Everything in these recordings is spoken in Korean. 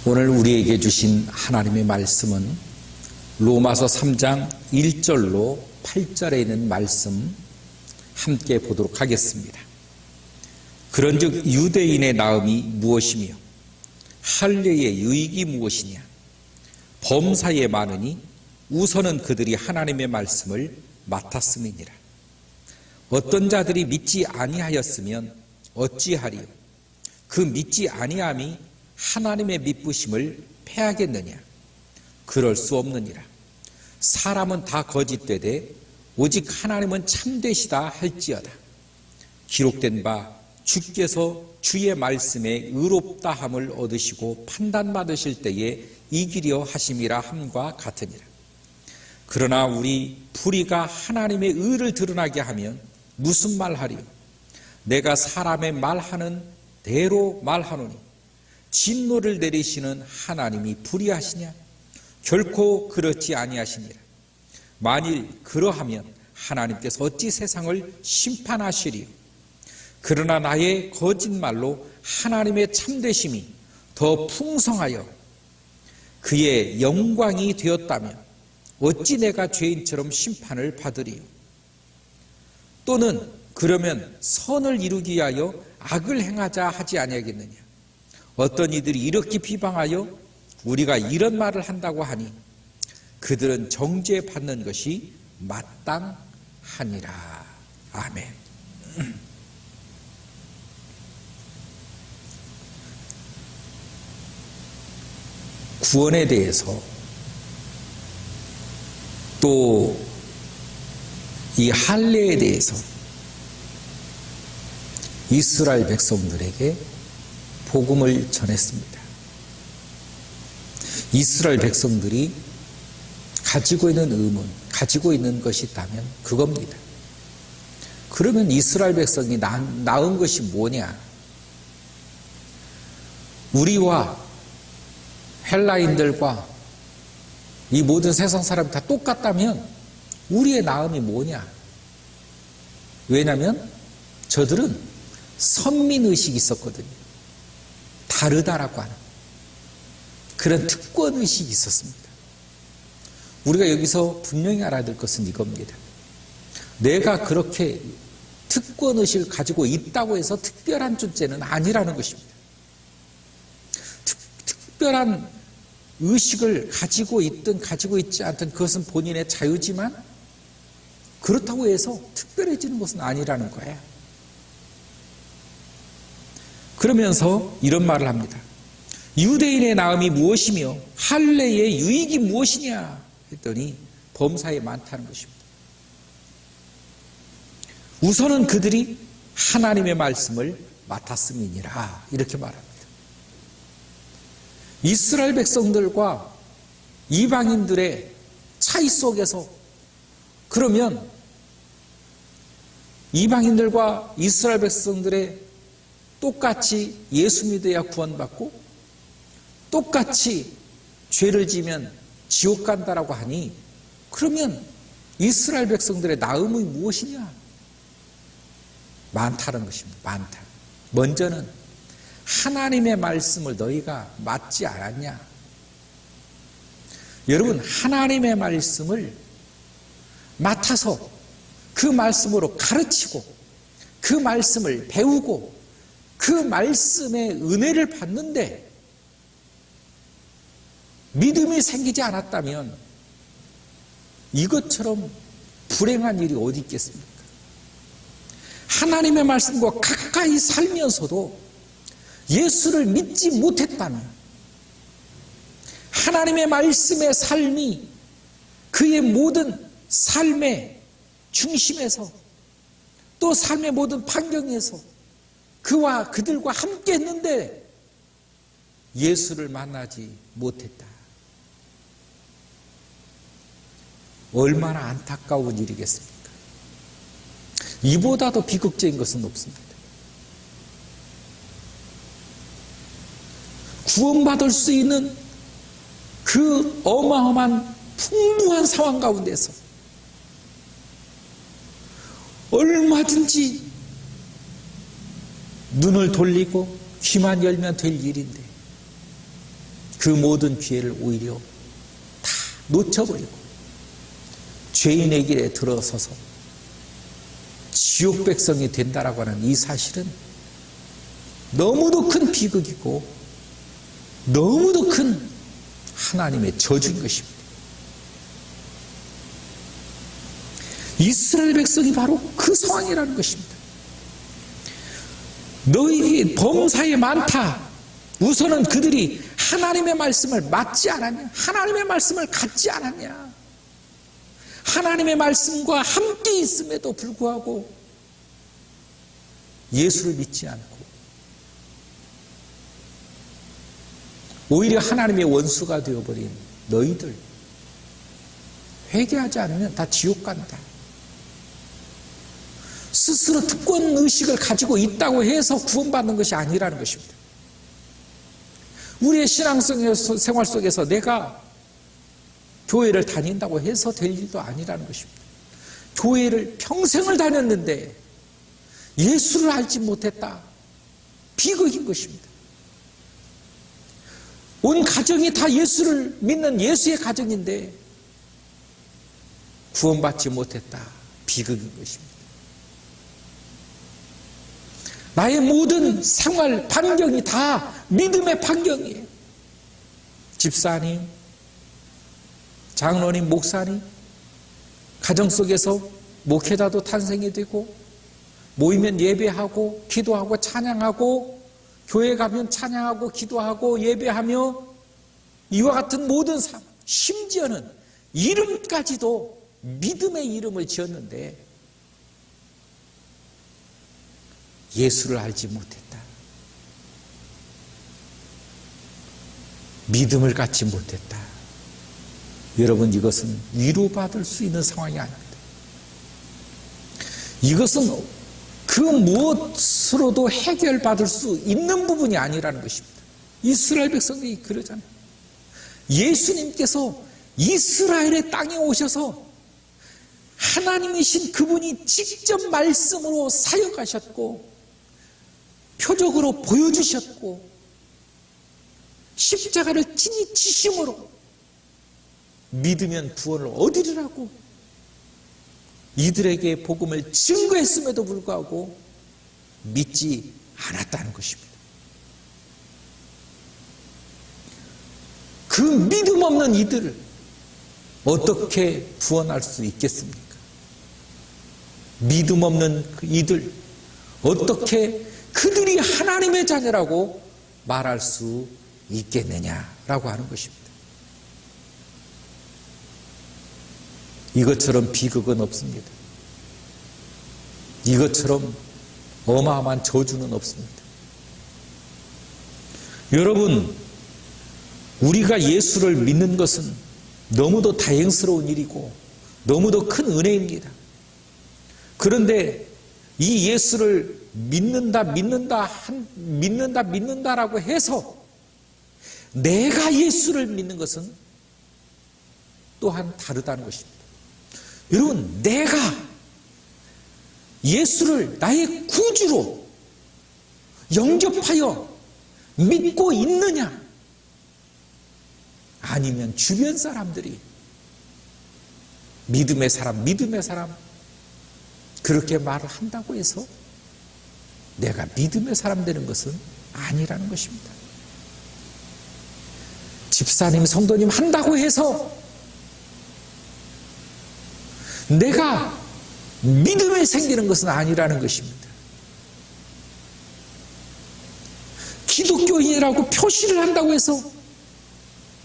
오늘 우리에게 주신 하나님의 말씀은 로마서 3장 1절로 8절에 있는 말씀 함께 보도록 하겠습니다. 그런즉 유대인의 나음이 무엇이며 할례의 유익이 무엇이냐? 범사에 많으니 우선은 그들이 하나님의 말씀을 맡았음이니라. 어떤 자들이 믿지 아니하였으면 어찌하리요? 그 믿지 아니함이 하나님의 믿부심을 패하겠느냐? 그럴 수 없느니라. 사람은 다 거짓되되 오직 하나님은 참되시다 할지어다. 기록된 바 주께서 주의 말씀에 의롭다함을 얻으시고 판단받으실 때에 이기려 하심이라 함과 같으니라. 그러나 우리 불의가 하나님의 의를 드러나게 하면 무슨 말하리요? 내가 사람의 말하는 대로 말하노니 진노를 내리시는 하나님이 불의하시냐? 결코 그렇지 아니하시니라. 만일 그러하면 하나님께서 어찌 세상을 심판하시리요? 그러나 나의 거짓말로 하나님의 참되심이 더 풍성하여 그의 영광이 되었다면 어찌 내가 죄인처럼 심판을 받으리요? 또는 그러면 선을 이루기 위하여 악을 행하자 하지 아니하겠느냐? 어떤 이들이 이렇게 비방하여 우리가 이런 말을 한다고 하니 그들은 정죄받는 것이 마땅하니라. 아멘. 구원에 대해서 또 이 할례에 대해서 이스라엘 백성들에게 복음을 전했습니다. 이스라엘 백성들이 가지고 있는 의문, 가지고 있는 것이 있다면 그겁니다. 그러면 이스라엘 백성이 낳은 것이 뭐냐? 우리와 헬라인들과 이 모든 세상 사람이 다 똑같다면 우리의 나음이 뭐냐? 왜냐하면 저들은 선민의식이 있었거든요. 다르다라고 하는 그런 특권의식이 있었습니다. 우리가 여기서 분명히 알아야 될 것은 이겁니다. 내가 그렇게 특권의식을 가지고 있다고 해서 특별한 존재는 아니라는 것입니다. 특별한 의식을 가지고 있든 가지고 있지 않든 그것은 본인의 자유지만 그렇다고 해서 특별해지는 것은 아니라는 거예요. 그러면서 이런 말을 합니다. 유대인의 나음이 무엇이며 할례의 유익이 무엇이냐 했더니 범사에 많다는 것입니다. 우선은 그들이 하나님의 말씀을 맡았음이니라 이렇게 말합니다. 이스라엘 백성들과 이방인들의 차이 속에서 그러면 이방인들과 이스라엘 백성들의 똑같이 예수 믿어야 구원받고 똑같이 죄를 지면 지옥 간다라고 하니 그러면 이스라엘 백성들의 나음이 무엇이냐? 많다는 것입니다. 많다. 먼저는 하나님의 말씀을 너희가 맡지 않았냐? 여러분, 하나님의 말씀을 맡아서 그 말씀으로 가르치고 그 말씀을 배우고 그 말씀의 은혜를 받는데 믿음이 생기지 않았다면 이것처럼 불행한 일이 어디 있겠습니까? 하나님의 말씀과 가까이 살면서도 예수를 믿지 못했다면 하나님의 말씀의 삶이 그의 모든 삶의 중심에서 또 삶의 모든 환경에서 그와 그들과 함께 했는데 예수를 만나지 못했다. 얼마나 안타까운 일이겠습니까? 이보다 더 비극적인 것은 없습니다. 구원받을 수 있는 그 어마어마한 풍부한 상황 가운데서 얼마든지 눈을 돌리고 귀만 열면 될 일인데 그 모든 기회를 오히려 다 놓쳐버리고 죄인의 길에 들어서서 지옥 백성이 된다라고 하는 이 사실은 너무도 큰 비극이고 너무도 큰 하나님의 저주인 것입니다. 이스라엘 백성이 바로 그 상황이라는 것입니다. 너희의 범사에 많다. 우선은 그들이 하나님의 말씀을 맞지 않았냐? 하나님의 말씀을 갖지 않았냐? 하나님의 말씀과 함께 있음에도 불구하고 예수를 믿지 않고 오히려 하나님의 원수가 되어버린 너희들, 회개하지 않으면 다 지옥 간다. 스스로 특권의식을 가지고 있다고 해서 구원받는 것이 아니라는 것입니다. 우리의 신앙생활 속에서 내가 교회를 다닌다고 해서 될 일도 아니라는 것입니다. 교회를 평생을 다녔는데 예수를 알지 못했다. 비극인 것입니다. 온 가정이 다 예수를 믿는 예수의 가정인데 구원받지 못했다. 비극인 것입니다. 나의 모든 생활 반경이 다 믿음의 반경이에요. 집사님, 장로님, 목사님, 가정 속에서 목회자도 탄생이 되고 모이면 예배하고 기도하고 찬양하고 교회 가면 찬양하고 기도하고 예배하며 이와 같은 모든 삶, 심지어는 이름까지도 믿음의 이름을 지었는데 예수를 알지 못했다. 믿음을 갖지 못했다. 여러분, 이것은 위로받을 수 있는 상황이 아닙니다. 이것은 그 무엇으로도 해결받을 수 있는 부분이 아니라는 것입니다. 이스라엘 백성이 그러잖아요. 예수님께서 이스라엘의 땅에 오셔서 하나님이신 그분이 직접 말씀으로 사역하셨고 표적으로 보여주셨고 십자가를 친히 지심으로 믿으면 구원을 얻으리라고 이들에게 복음을 증거했음에도 불구하고 믿지 않았다는 것입니다. 그 믿음 없는 이들을 어떻게 구원할 수 있겠습니까? 믿음 없는 이들 어떻게 그들이 하나님의 자녀라고 말할 수 있겠느냐라고 하는 것입니다. 이것처럼 비극은 없습니다. 이것처럼 어마어마한 저주는 없습니다. 여러분, 우리가 예수를 믿는 것은 너무도 다행스러운 일이고 너무도 큰 은혜입니다. 그런데 이 예수를 믿는다라고 해서 내가 예수를 믿는 것은 또한 다르다는 것입니다. 여러분, 내가 예수를 나의 구주로 영접하여 믿고 있느냐? 아니면 주변 사람들이 믿음의 사람 그렇게 말을 한다고 해서 내가 믿음의 사람 되는 것은 아니라는 것입니다. 집사님, 성도님 한다고 해서 내가 믿음이 생기는 것은 아니라는 것입니다. 기독교인이라고 표시를 한다고 해서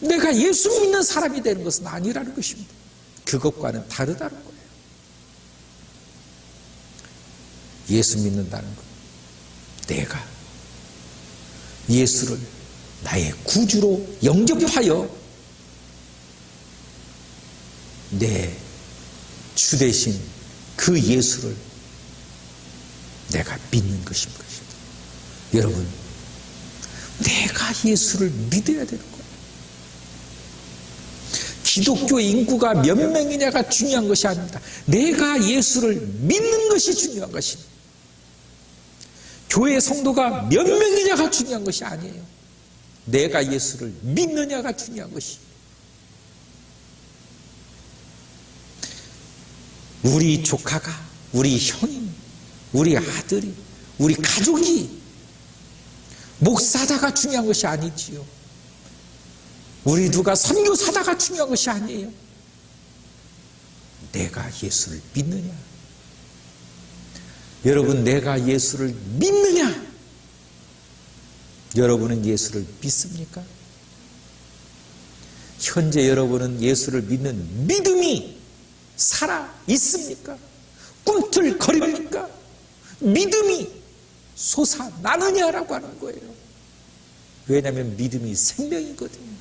내가 예수 믿는 사람이 되는 것은 아니라는 것입니다. 그것과는 다르다는 거예요. 예수 믿는다는 것, 내가 예수를 나의 구주로 영접하여 내 주 대신 그 예수를 내가 믿는 것입니다. 여러분, 내가 예수를 믿어야 되는 거예요. 기독교 인구가 몇 명이냐가 중요한 것이 아닙니다. 내가 예수를 믿는 것이 중요한 것입니다. 교회 성도가 몇 명이냐가 중요한 것이 아니에요. 내가 예수를 믿느냐가 중요한 것이. 우리 조카가, 우리 형이, 우리 아들이, 우리 가족이 목사다가 중요한 것이 아니지요. 우리 누가 선교사다가 중요한 것이 아니에요. 내가 예수를 믿느냐. 여러분, 내가 예수를 믿느냐? 여러분은 예수를 믿습니까? 현재 여러분은 예수를 믿는 믿음이 살아 있습니까? 꿈틀거립니까? 믿음이 솟아나느냐라고 하는 거예요. 왜냐하면 믿음이 생명이거든요.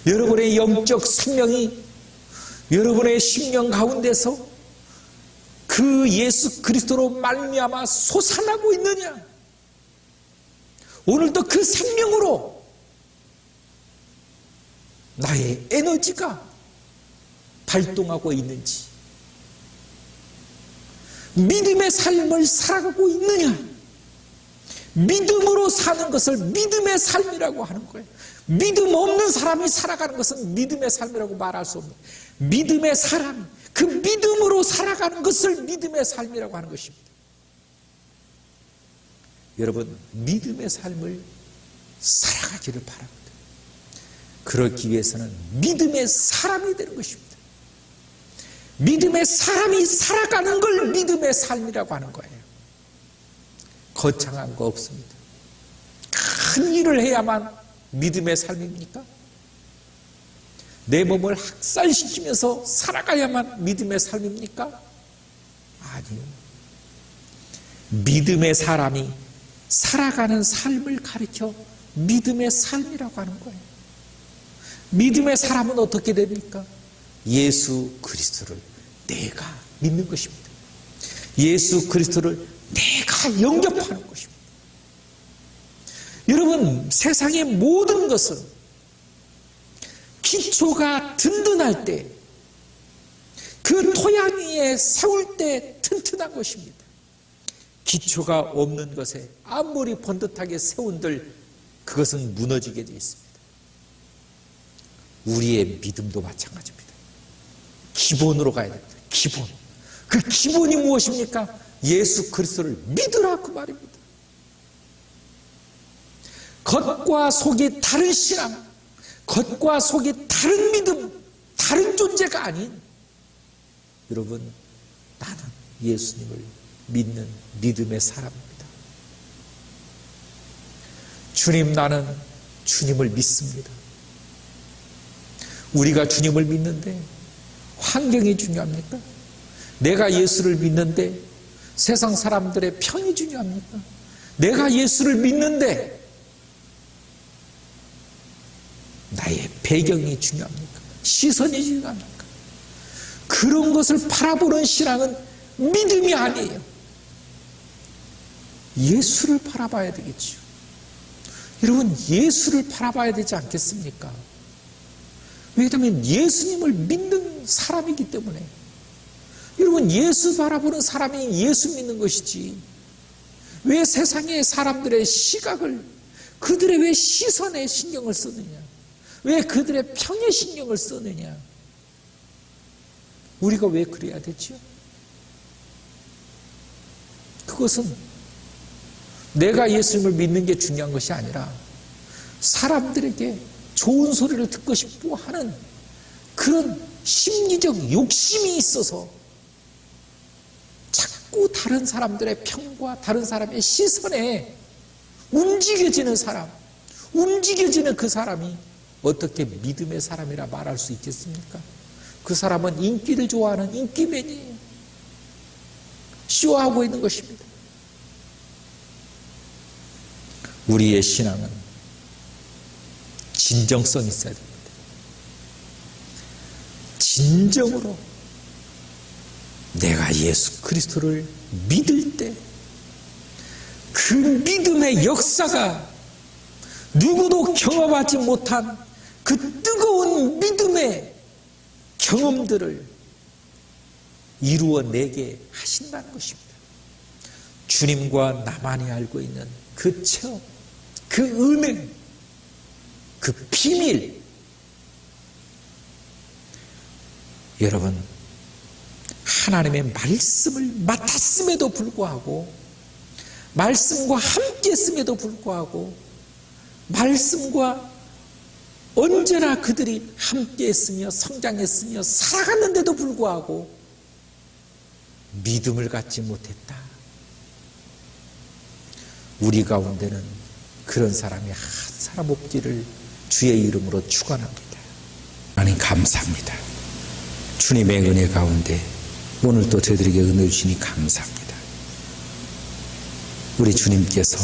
여러분의 영적 생명이 여러분의 심령 가운데서 그 예수 그리스도로 말미암아 솟아나고 있느냐? 오늘도 그 생명으로 나의 에너지가 발동하고 있는지, 믿음의 삶을 살아가고 있느냐? 믿음으로 사는 것을 믿음의 삶이라고 하는 거예요. 믿음 없는 사람이 살아가는 것은 믿음의 삶이라고 말할 수 없는, 믿음의 사람, 그 믿음으로 살아가는 것을 믿음의 삶이라고 하는 것입니다. 여러분, 믿음의 삶을 살아가기를 바랍니다. 그러기 위해서는 믿음의 사람이 되는 것입니다. 믿음의 사람이 살아가는 걸 믿음의 삶이라고 하는 거예요. 거창한 거 없습니다. 큰 일을 해야만 믿음의 삶입니까? 내 몸을 학살시키면서 살아가야만 믿음의 삶입니까? 아니요. 믿음의 사람이 살아가는 삶을 가리켜 믿음의 삶이라고 하는 거예요. 믿음의 사람은 어떻게 됩니까? 예수 그리스도를 내가 믿는 것입니다. 예수 그리스도를 내가 영접하는 것입니다. 여러분, 세상의 모든 것은 기초가 든든할 때, 그 토양 위에 세울 때 튼튼한 것입니다. 기초가 없는 것에 아무리 번듯하게 세운들 그것은 무너지게 되어 있습니다. 우리의 믿음도 마찬가지입니다. 기본으로 가야 됩니다. 기본. 그 기본이 무엇입니까? 예수 그리스도를 믿으라, 그 말입니다. 겉과 속이 다른 신앙, 겉과 속이 다른 믿음, 다른 존재가 아닌, 여러분, 나는 예수님을 믿는 믿음의 사람입니다. 주님, 나는 주님을 믿습니다. 우리가 주님을 믿는데 환경이 중요합니까? 내가 예수를 믿는데 세상 사람들의 평이 중요합니까? 내가 예수를 믿는데 나의 배경이 중요합니까? 시선이 중요합니까? 그런 것을 바라보는 신앙은 믿음이 아니에요. 예수를 바라봐야 되겠죠. 여러분, 예수를 바라봐야 되지 않겠습니까? 왜냐하면 예수님을 믿는 사람이기 때문에. 여러분, 예수 바라보는 사람이 예수 믿는 것이지, 왜 세상의 사람들의 시각을, 그들의 왜 시선에 신경을 쓰느냐, 왜 그들의 평에 신경을 쓰느냐, 우리가 왜 그래야 되죠? 그것은 내가 예수님을 믿는 게 중요한 것이 아니라 사람들에게 좋은 소리를 듣고 싶어 하는 그런 심리적 욕심이 있어서 자꾸 다른 사람들의 평과 다른 사람의 시선에 움직여지는 사람, 움직여지는 그 사람이 어떻게 믿음의 사람이라 말할 수 있겠습니까? 그 사람은 인기를 좋아하는 인기맨이에요. 쇼하고 있는 것입니다. 우리의 신앙은 진정성이 있어야 됩니다. 진정으로 내가 예수 그리스도를 믿을 때 그 믿음의 역사가 누구도 경험하지 못한 그 뜨거운 믿음의 경험들을 이루어내게 하신다는 것입니다. 주님과 나만이 알고 있는 그 체험, 그 은혜, 그 비밀. 여러분, 하나님의 말씀을 맡았음에도 불구하고, 말씀과 함께 했음에도 불구하고, 말씀과 언제나 그들이 함께 했으며 성장했으며 살아갔는데도 불구하고 믿음을 갖지 못했다. 우리 가운데는 그런 사람이 한 사람 없기를 주의 이름으로 축원합니다. 하나님 감사합니다. 주님의 은혜 가운데 오늘 또 저희들에게 은혜 주시니 감사합니다. 우리 주님께서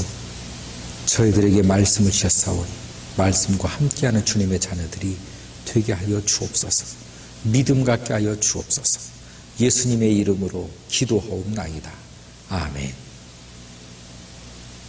저희들에게 말씀을 주셨사오니 말씀과 함께하는 주님의 자녀들이 되게 하여 주옵소서. 믿음 갖게 하여 주옵소서. 예수님의 이름으로 기도하옵나이다. 아멘.